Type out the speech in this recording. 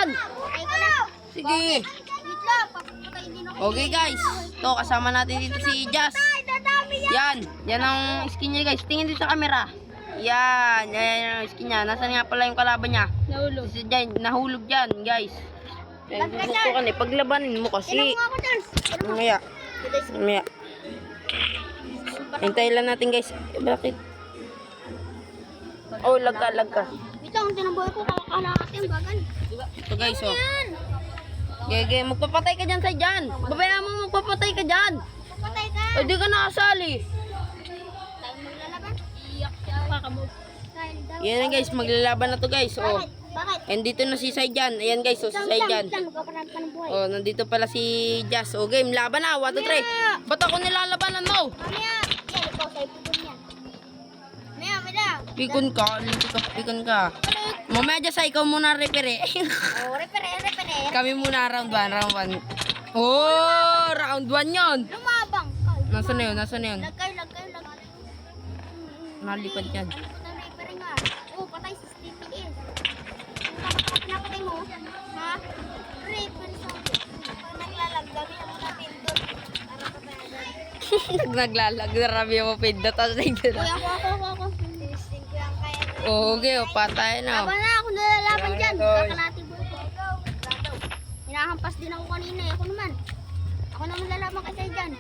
dyan. Ay ko na. Sige. Wait lang, papatay din ako. Okay guys. Ito, kasama natin dito si Jazz. Ay, dadami yan. Yan ang skin niya guys. Tingin dito sa camera. Yan ang skin niya. Nasaan nga pala yung kalaban niya? Nahulog. Nahulog dyan guys. Susukan eh. Paglabanin mo kasi. Tinanong ako, Charles. Mamaya. Mamaya. Hintayin lang natin guys. Bakit? Oh, lag ka. Wait lang, tinaboy ko. Kakalakati ang bagan. Ito guys, oh. Yan. Gege, magpapatay ka dyan sa dyan. Babayaan mo magpapatay ka dyan. Papatay ka. O, di ka nakasali. Tayo maglalaban. Iyak siya. Kakabog. Yan guys, maglalaban na to guys. Oh. Bakit? And dito na si Saijan. Ayan guys, oh, si Saijan. Magpaparang pa ng buhay. Oh, nandito pala si Jazz. Oh, game, laban na. 1, 2, 3. Ba't ako nilalabanan mo? Mamaya. Yan, ikaw sa ipupun yan. Mamaya. Pikon ka. Pikon ka. Mamaya Jazz, ikaw muna repere. Oh, repere. Kami muna round 1, round 1. Oh, round 1 yon. Lumabang ka. Nasaan na yun? Lag kayo. Nalipad yan. Patay repere nga. Oh, patay sa TPS. Pinapatay mo? Ha? Repere sa pag naglalagdami ako na pindot. Para patayan. Naglalag. Narami mo pindot. Tapos nagdala. Kuya, ako. Testing ko yung kaya. Okay, oh, patay na. Laban na, ako nalalaban dyan. Kakalati buhay ko. Hinahampas din ako kanina. Ako naman lalaban kasi dyan.